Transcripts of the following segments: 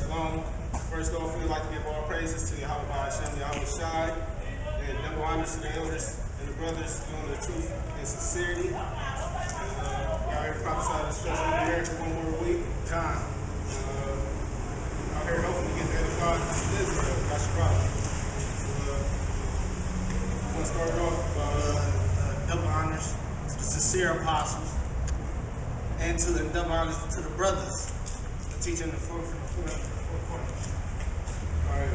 Shalom. First off, we'd like to give all praises to Yahweh Hashem, Yahweh Shai, and double honors to the elders and the brothers doing the truth and sincerity. Y'all here to prophesy the destruction of America one more week. Time. Out here hoping to get the edify Israel. That's right. I'm going to start off by double honors to the sincere apostles and to the double honors to the brothers. Teaching the fourth point. Alright,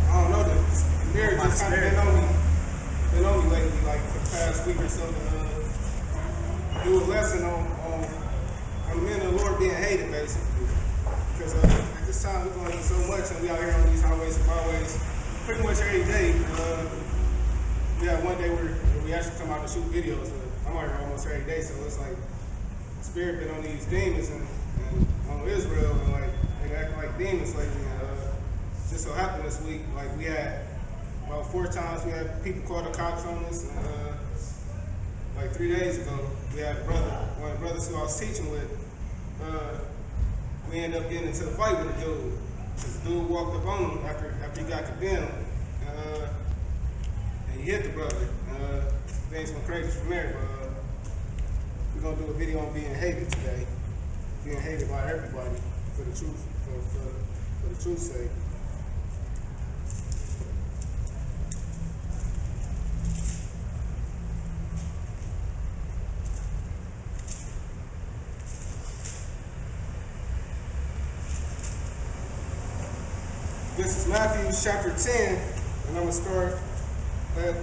I don't know, the mirror just kind of been on me lately, like for the past week or something. Do a lesson on the men of the Lord being hated, basically. Because at this time we're going through so much, and we out here on these highways and byways pretty much every day. We have one day where we actually come out to shoot videos. I'm out here almost every day, so it's like the spirit been on these demons and on Israel, and like they acting like demons lately. Just so happened this week, like we had about 4 times we had people call the cops on us. And, like 3 days ago, we had one of the brothers who I was teaching with. We ended up getting into the fight with a dude. This dude walked up on him after he got condemned, and he hit the brother. Things went crazy from there, but we're gonna do a video on being hated today. Being hated by everybody for the truth, for the truth's sake. This is Matthew chapter 10, and I'm gonna start at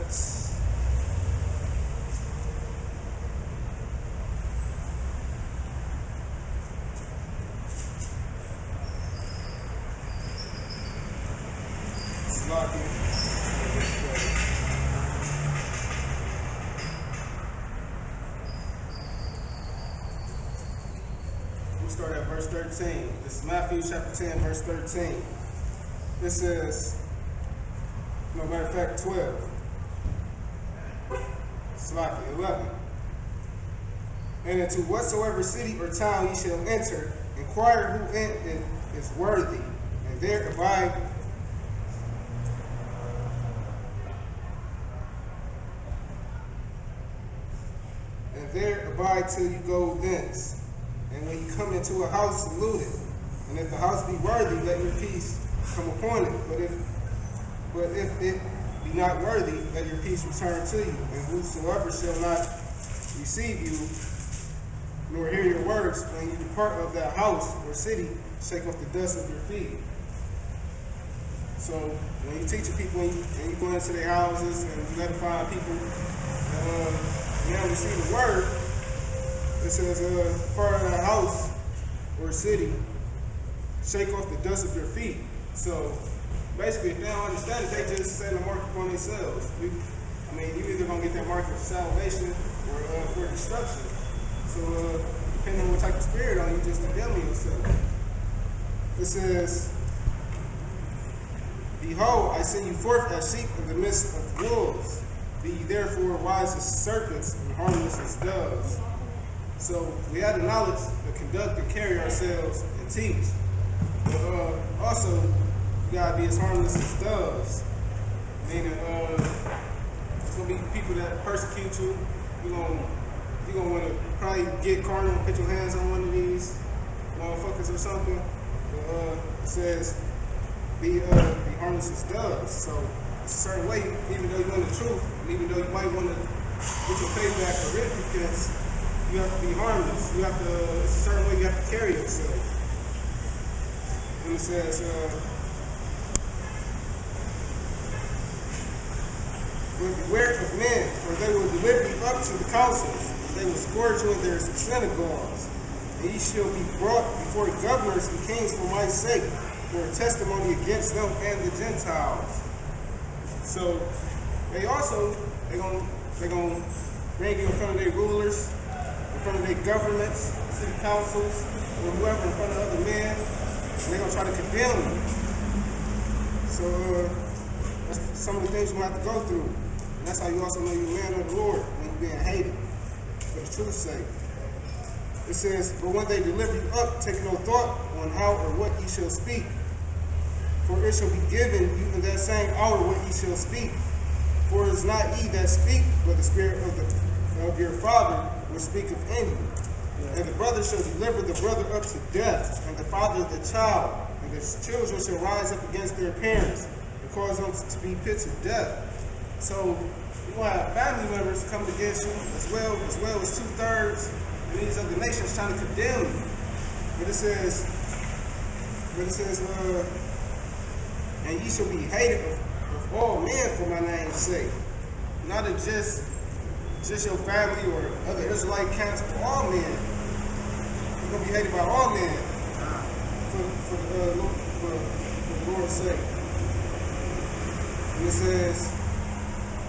start at verse 13. This is Matthew chapter 10, verse 13. This is, no matter of fact, 12. Slacky, 11. And into whatsoever city or town ye shall enter, inquire who in it is worthy, and there abide. And there abide till you go thence. And when you come into a house, salute it. And if the house be worthy, let your peace come upon it. But if it be not worthy, let your peace return to you. And whosoever shall not receive you, nor hear your words, when you depart of that house or city, shake off the dust of your feet. So when you teach people and you go into their houses and you edify people, you don't receive the word. It says, part of the house or city, shake off the dust of your feet. So basically, if they don't understand it, they just set a mark upon themselves. I mean, you either gonna get that mark of salvation or for destruction. So depending on what type of spirit on you, just condemning yourself. It says, behold, I send you forth as sheep in the midst of wolves. Be ye therefore wise as serpents and harmless as doves. So we have the knowledge to conduct and carry ourselves and teach. But also, you gotta be as harmless as doves. Meaning, it's gonna be people that persecute you. You're gonna want to probably get carnal and put your hands on one of these motherfuckers or something. It says, be harmless as doves. So it's a certain way, even though you're in the truth, and even though you might want to get your payback for repentance, you have to be harmless. You have to, it's a certain way you have to carry yourself. And it says, beware of men, for they will deliver you up to the councils, and they will scourge you in their synagogues. And ye shall be brought before governors and kings for my sake, for a testimony against them and the Gentiles. So they're gonna bring you in front of their rulers, in front of their governments, city councils, or whoever, in front of other men, and they're going to try to condemn you. So that's some of the things you're going to have to go through. And that's how you also know you're a man of the Lord, when you're being hated for the truth's sake. It says, but when they deliver you up, take no thought on how or what ye shall speak. For it shall be given you in that same hour what ye shall speak. For it is not ye that speak, but the Spirit of your Father which speaketh in you. And the brother shall deliver the brother up to death, and the father the child, and the children shall rise up against their parents, and cause them to be put to death. So you will have family members coming against you, as well as 2/3 of these other nations trying to condemn you. But it says, and ye shall be hated of all men for my name's sake. Not just your family or other Israelite camps, but all men. You're going to be hated by all men for the Lord's sake. And it says,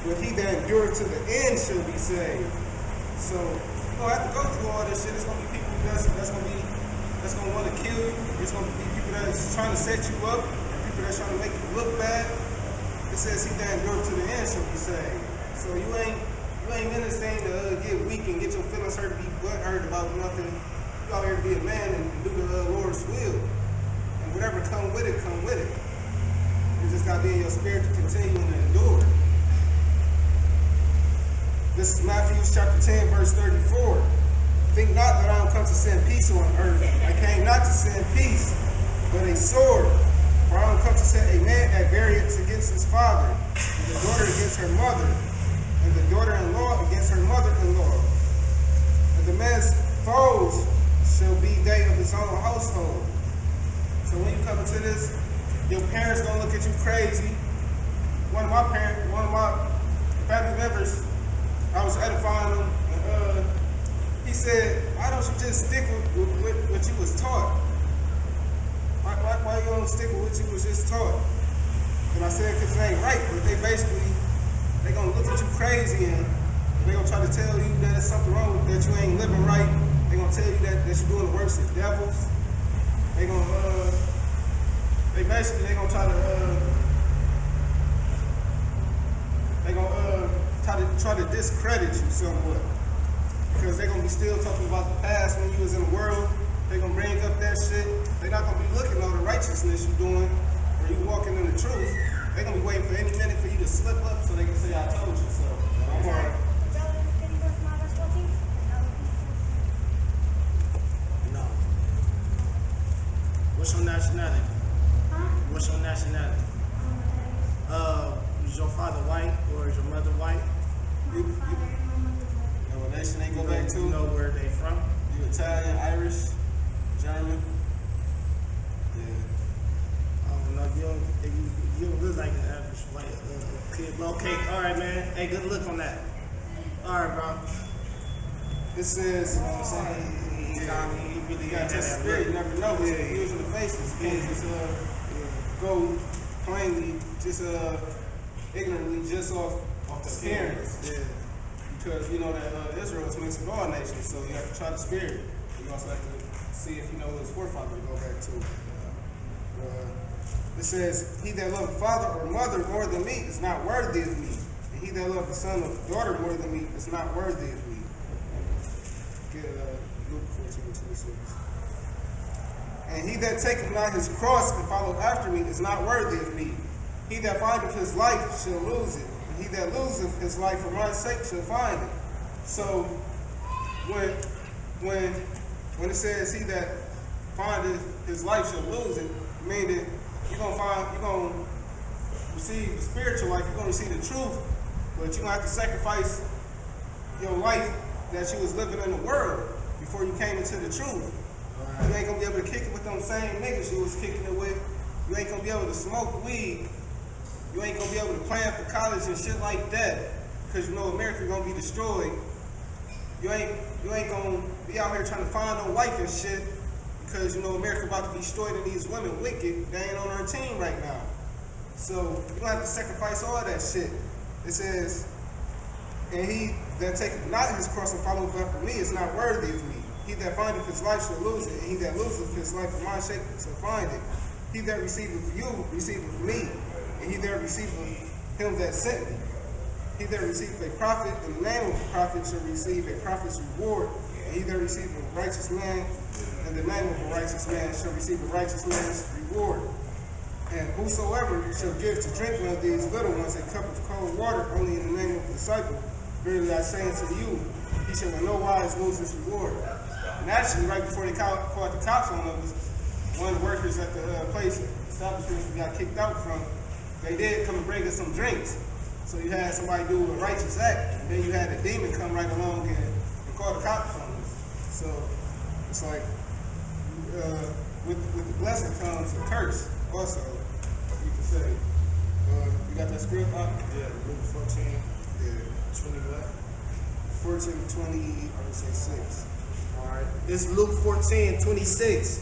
but he that endureth to the end shall be saved. So you're going to have to go through all this shit. It's going to be people that's going to want to kill you. It's going to be people that's trying to set you up, people that's trying to make you look bad. It says he that endureth to the end shall be saved. So you ain't in this thing to get weak and get your feelings hurt, be butthurt about nothing. You out here to be a man and do the Lord's will. And whatever come with it, come with it. You just got to be in your spirit to continue and endure. This is Matthew chapter 10, verse 34. Think not that I am come to send peace on earth. I came not to send peace, but a sword. For I am come to set a man at variance against his father, and the daughter against her mother, and the daughter-in-law against her mother-in-law. And the man's foes shall be they of his own household. So when you come into this, your parents gonna look at you crazy. One of my family members, I was edifying him, and he said, why don't you just stick with what you was taught? Why you don't stick with what you was just taught? And I said, because it ain't right, but they gonna look at you crazy, and they gonna try to tell you that there's something wrong with that you ain't living right. They gonna tell you that you're doing the works of devils. They gonna try to try to discredit you somewhat, because they're gonna be still talking about the past when you was in the world. They're gonna bring up that shit. They're not gonna be looking at all the righteousness you're doing, or you walking in the truth. They're gonna be waiting for any minute for you to slip up so they can say I told you so. I'm alright. No. What's your nationality? Huh? What's your nationality? Is your father white or is your mother white? My father and my mother. You know what nation they go back to? You know where they from? You Italian, Irish, German. Yeah. I don't know. You don't look like an average white kid. Okay, all right, man. Hey, good look on that. All right, bro. It says, You know what I'm saying? He really you gotta got test the that spirit. You look. never know. It's using the faces. Can't just go plainly, just ignorantly, just off the appearance. Yeah. Because you know that Israel is mixed with all nations, so you have to try the spirit. You also have to see if you know his forefather to go back to. It says, he that loveth father or mother more than me is not worthy of me. And he that loveth the son or daughter more than me is not worthy of me. Get Luke 14:26. And he that taketh not his cross and followeth after me is not worthy of me. He that findeth his life shall lose it. And he that loseth his life for my sake shall find it. So when it says he that findeth his life shall lose it, meaning you're gonna receive the spiritual life, you're gonna receive the truth, but you're gonna have to sacrifice your life that you was living in the world before you came into the truth. You ain't gonna be able to kick it with them same niggas you was kicking it with. You ain't gonna be able to smoke weed. You ain't gonna be able to plan for college and shit like that, because you know America gonna be destroyed. You ain't gonna be out here trying to find no wife and shit, because you know America about to be destroyed and these women wicked. They ain't on our team right now. So you gonna have to sacrifice all that shit. It says, and he that taketh not his cross and followeth after me is not worthy of me. He that findeth his life shall lose it, and he that loseth his life for my sake shall find it. He that receiveth you receiveth me, and he that receiveth him that sent me. He that receiveth a prophet in the name of the prophet shall receive a prophet's reward, And he that receiveth a righteous man in the name of a righteous man shall receive a righteous man's reward. And whosoever shall give to drink one of these little ones a cup of cold water only in the name of the disciple, verily I say unto you, he shall in no wise lose his reward. And actually, right before they called the cops on us, one of the workers at the establishment we got kicked out from, they did come and bring us some drinks. So you had somebody do a righteous act, and then you had a demon come right along and call the cops on us. So it's like with the blessing comes a curse also, you can say. You got that script up? Yeah, Luke 14, Yeah. 20 what? 14, 20, I would say 6. All right. This is Luke 14, 26.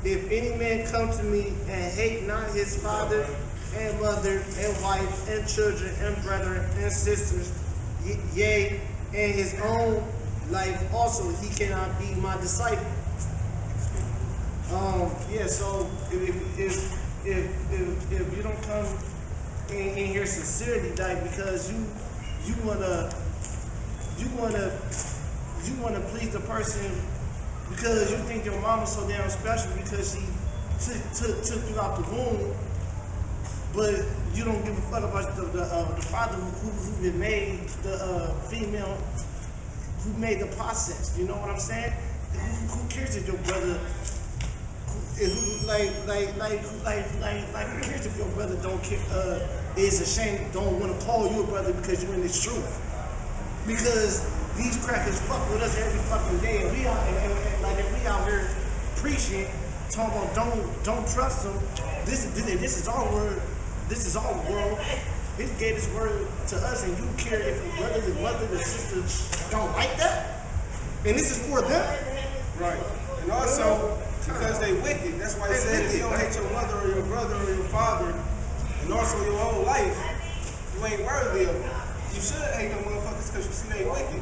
If any man come to me and hate not his father and mother and wife and children and brethren and sisters, yea, and his own life also, he cannot be my disciple. Yeah. So if you don't come in here sincerely, like because you wanna please the person because you think your mama's so damn special because she took you out the womb, but you don't give a fuck about the father who made the female, who made the process. You know what I'm saying? Who cares if your brother is who cares if your brother don't care, is ashamed, don't want to call you a brother because you're in this truth? Because these crackers fuck with us every fucking day, and we out if we out here preaching, talking about don't trust them. This is our word. This is our world. He gave this word to us, and you care if your brother, your mother, your sister don't like that? And this is for them. Right. And also, because they wicked, that's why he said if you don't hate your mother or your brother or your father, and also your whole life, you ain't worthy of it. You should hate them motherfuckers because you see they wicked.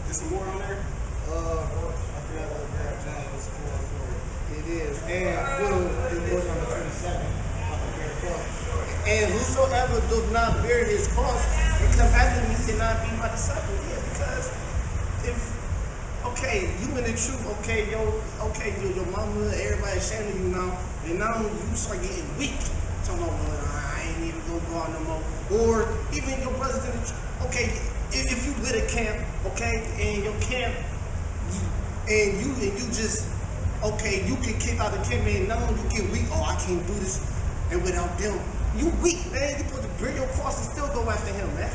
There's some more on there? I forgot to grab James 4:4. It is. And it goes on the 27. And whosoever does not bear his cross and come after me cannot be my disciple. Yeah, because if you in the truth, your mama, everybody ashamed of you now, and now you start getting weak. Talking about, I ain't even gonna go out no more. Or even your brothers in the truth. If you with a camp, and your camp, and you just, you get kicked out of the camp, and now you get weak. Oh, I can't do this, and without them, you weak, man. You supposed to bring your cross and still go after him, man.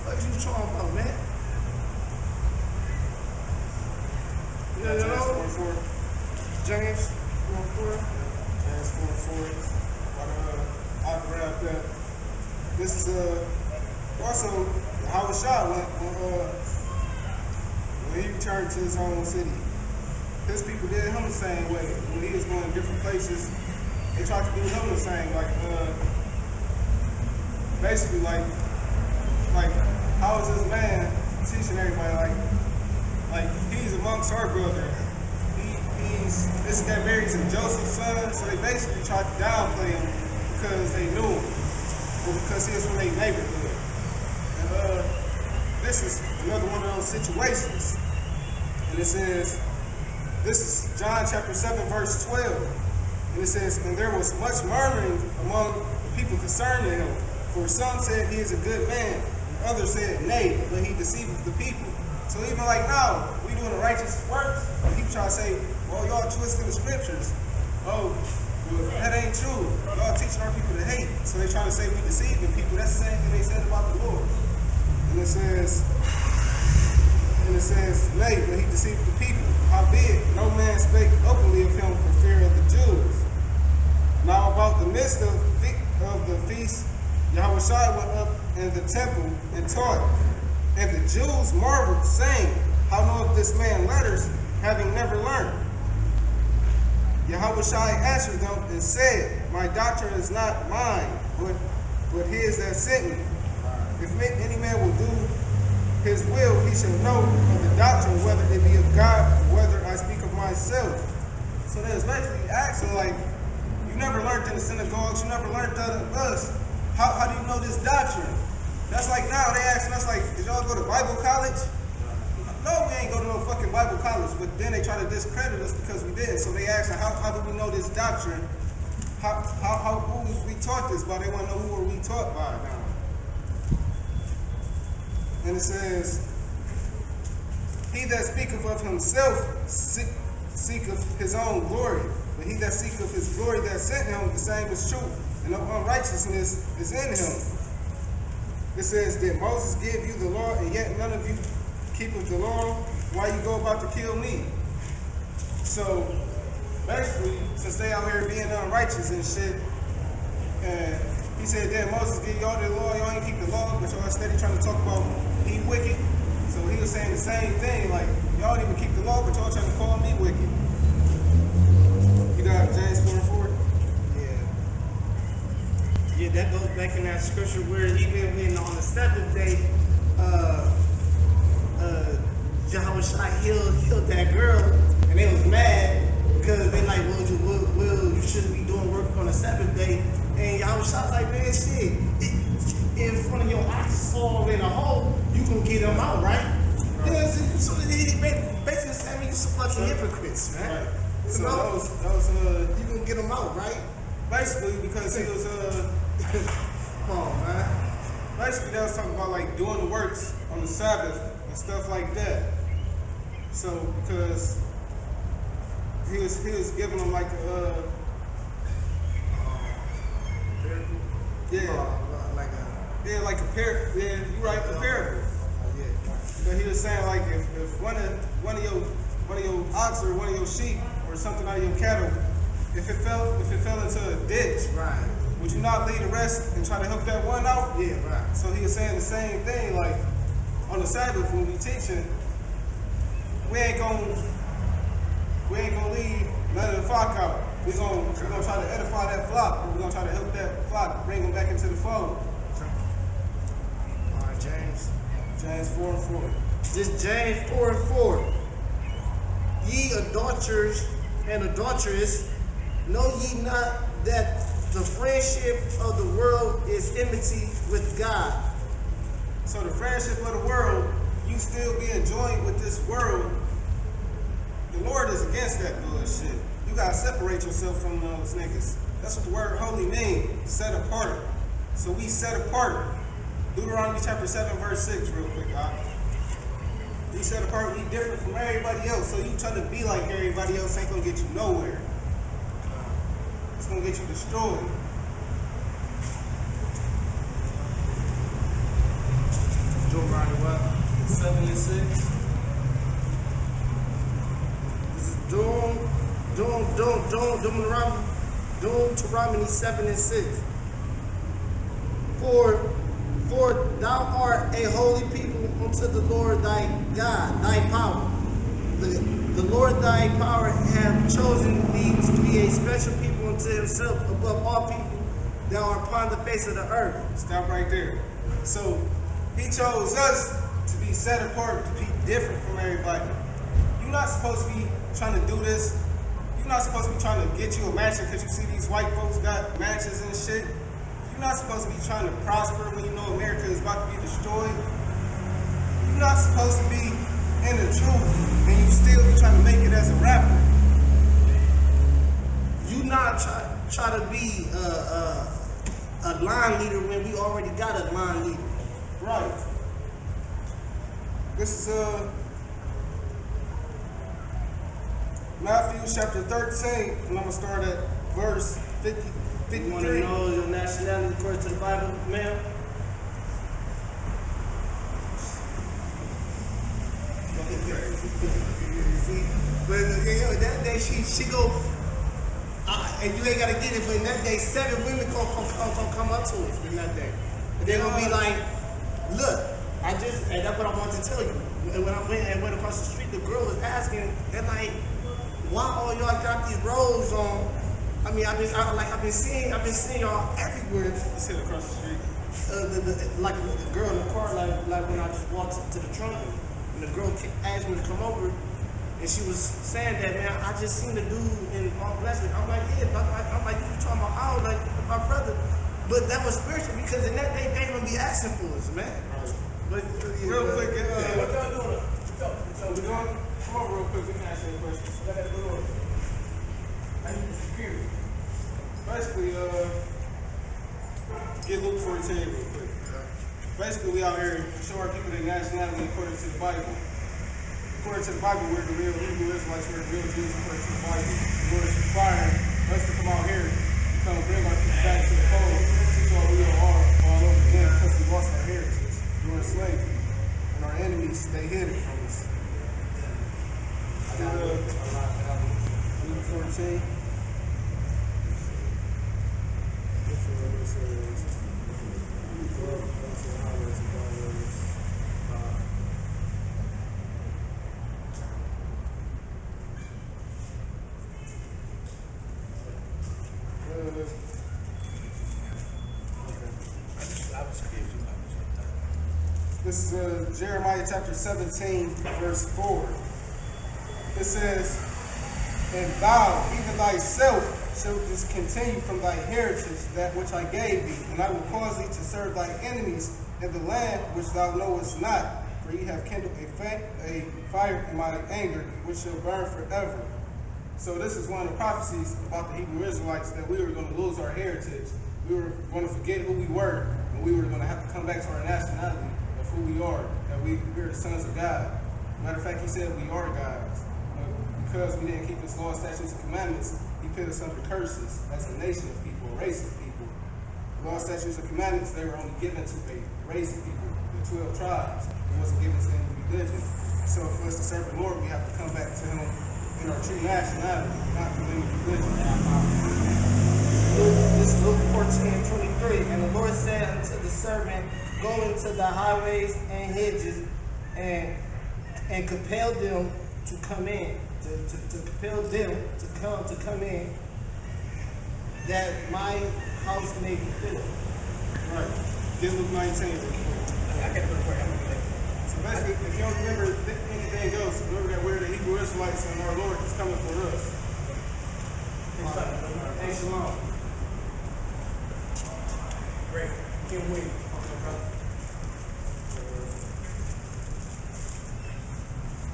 What you talking about, man? James 4:4. James 4:4. James 4:4. I grabbed that. This is also how it shot when he returned to his own city. His people did him the same way. When he was going to different places, they tried to do him the same. Basically, how is this man teaching everybody? Like he's amongst our brother. This guy marries Joseph's son, so they basically tried to downplay him because they knew him, or because he was from their neighborhood. And this is another one of those situations. And it says, this is John chapter 7, verse 12. And it says, and there was much murmuring among the people concerning him. For some said he is a good man, and others said nay, but he deceiveth the people. So even now, we doing the righteous works, and people try to say, well, y'all twisting the scriptures. Oh, well, that ain't true. Y'all teaching our people to hate. So they try to say we deceiving people. That's the same thing they said about the Lord. And it says, nay, but he deceived the people. Howbeit, no man spake openly of him for fear of the Jews. Now about the midst of the feast, Yahushua went up in the temple and taught. And the Jews marveled, saying, how knoweth this man letters, having never learned? Yahushua answered them and said, my doctrine is not mine, but his that sent me. If any man will do his will, he shall know of the doctrine, whether it be of God or whether I speak of myself. So there's basically asking, you never learned in the synagogues, you never learned that of us. How do you know this doctrine? That's like now they asking us like, did y'all go to Bible college? No, we ain't go to no fucking Bible college. But then they try to discredit us because we didn't. So they asking, how do we know this doctrine? Who we taught this by? They want to know who are we taught by now. And it says, he that speaketh of himself seeketh his own glory, but he that seeketh his glory that sent him, the same is true, and no unrighteousness is in him. It says, did Moses give you the law, and yet none of you keepeth the law? Why you go about to kill me? So basically, since they out here being unrighteous and shit, and he said, then Moses give y'all the law, y'all ain't keep the law, but y'all steady trying to talk about he wicked. So he was saying the same thing, like, y'all didn't even keep the law, but y'all trying to call me wicked. You got James 4:4? Yeah, that goes back in that scripture where even when on the seventh day, Jehoshua healed that girl, and they was mad because they like, well, you shouldn't be doing work on the seventh day. And Yahushua's like, man, shit, if one of your oxes fall in a hole, you gonna get them out, right? Yeah, so he basically saying you some fucking hypocrites, man. Right. So No. that was You gonna get them out, right? basically because he was Come on, man. basically that was talking about like doing the works on the Sabbath and stuff like that. So because he was giving them like like a parable. Yeah, you right, a parable. But he was saying like if one of your ox or one of your sheep or something out of your cattle, if it fell into a ditch, Right. would you not leave the rest and try to help that one out? Yeah, right. So he was saying the same thing, like on the Sabbath when we teaching, we ain't gonna leave none of the flock out. We're gonna try to edify that flock, or we're gonna try to help that flock, bring them back into the fold. All right, James. James 4:4. This James 4:4. Ye adulterers and adulteresses, know ye not that the friendship of the world is enmity with God? So the friendship of the world, you still be enjoying with this world. The Lord is against that bullshit. You gotta separate yourself from those niggas. That's what the word holy means, set apart. So we set apart. Deuteronomy chapter 7, verse 6, real quick, God. We set apart, we different from everybody else. So you trying to be like everybody else ain't gonna get you nowhere. It's gonna get you destroyed. Deuteronomy what? 7 and 6. This is Deuteronomy 7 and 6. For thou art a holy people unto the Lord thy God, thy power. The Lord thy power hath chosen thee to be a special people unto himself above all people that are upon the face of the earth. Stop right there. So he chose us to be set apart, to be different from everybody. You're not supposed to be trying to do this. You're not supposed to be trying to get you a mansion because you see these white folks got mansions and shit. You're not supposed to be trying to prosper when you know America is about to be destroyed. You're not supposed to be in the truth and you still be trying to make it as a rapper. You not try to be a line leader when we already got a line leader. Right. This is Matthew chapter 13, and I'm gonna start at verse 53. You want to know your nationality according to the Bible, ma'am? But that day she go, and you ain't gotta get it. But in that day, 7 women gonna come up to us in that day, and they're gonna be like, "Look, and that's what I wanted to tell you." And when I went across the street, the girl was asking, they're like, "Why all y'all got these robes on?" I mean, I've been seeing y'all everywhere. You sit across the street. Like the girl in the car, like when I just walked to the trunk, and the girl asked me to come over, and she was saying that, man, I just seen the dude in all black. I'm like, yeah, I'm like, you talking about how? Like my brother. But that was spiritual because in that day they gonna be asking for us, man. But Real quick, What y'all doing? we doing? Come on, real quick. We can answer your questions. Basically, get Luke 14 real quick. Basically, we out here show our people their nationality according to the Bible. According to the Bible, we're the real Hebrew Israelites, we're the real Jews according to the Bible. The Lord is requiring us to come out here, to come bring our people back to the fold, teach all we are all over again because we lost our heritage during slavery. And our enemies, they hid it from us. Luke 14. This is Jeremiah chapter 17, verse 4. It says, "And thou, even thyself, shalt discontinue from thy heritage that which I gave thee, and I will cause thee to serve thy enemies in the land which thou knowest not. For ye have kindled a fire in my anger, which shall burn forever." So this is one of the prophecies about the Hebrew Israelites, that we were going to lose our heritage. We were going to forget who we were, and we were going to have to come back to our nationality of who we are, that we're the sons of God. Matter of fact, he said we are gods. But because we didn't keep his law, statutes, and commandments, he put us under curses as a nation of people, a race of people. The law, statutes, and commandments, they were only given to a race of people, the 12 tribes. It wasn't given to any religion. So for us to serve the Lord, we have to come back to him in our true nationality, not through any religion. This is Luke 14:23. And the Lord said unto the servant, "Go into the highways and hedges and compel them to come in, to compel them to come in, that my house may be filled." Right. Get Luke 19. So basically, if you don't remember anything else, remember that we're the Hebrew Israelites and our Lord is coming for us. Hey, shalom. Great. Can't wait.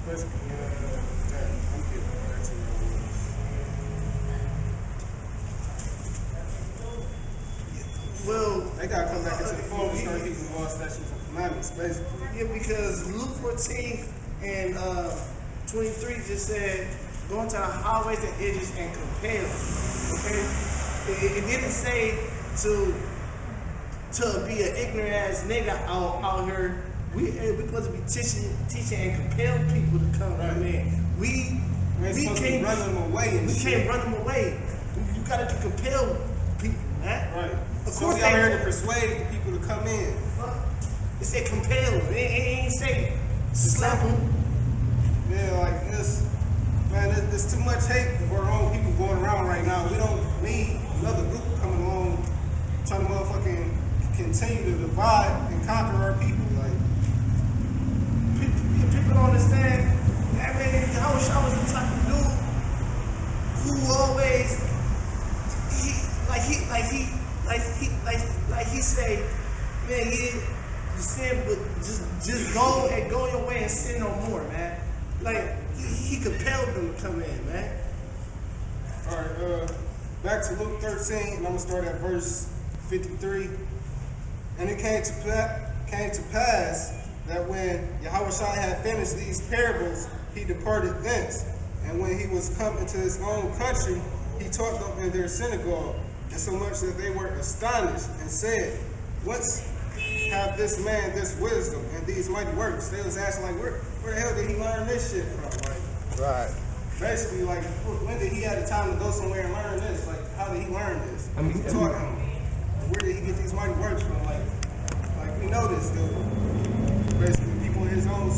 Basically, I'm getting back to you. Well, They got to come back into the fold and start keeping the law, statutes, and commandments, basically. yeah, because Luke 14 and 23 just said, "Go into the highways and edges and compel." Okay, it didn't say to be an ignorant ass nigga out here. We supposed to be teaching and compel people to come in. We can't run them away. We can't run them away. You gotta compel people, man. Right. Of So course we out here to persuade the people to come in. It said compel. It ain't say slap them. Yeah, like this, man, there's too much hate of our own people going around right now. We don't need another group coming along trying to motherfucking continue to divide and conquer our people. Like, people don't understand. I mean, I was the type of dude who always he say, man, you sin, but just go your way and sin no more, man. Like he compelled them to come in, man. all right, back to Luke 13, and I'm gonna start at verse 53. And it came to pass that when Yahushua had finished these parables, he departed thence. And when he was come into his own country, he taught them in their synagogue, and so much that they were astonished and said, "Whence have this man this wisdom and these mighty works?" They was asking, like, where the hell did he learn this shit from? Like, Right. basically, like, when did he have the time to go somewhere and learn this? Like, how did he learn this? Who taught him? And where did he get these mighty works from? Like we know this dude. Basically, people in his own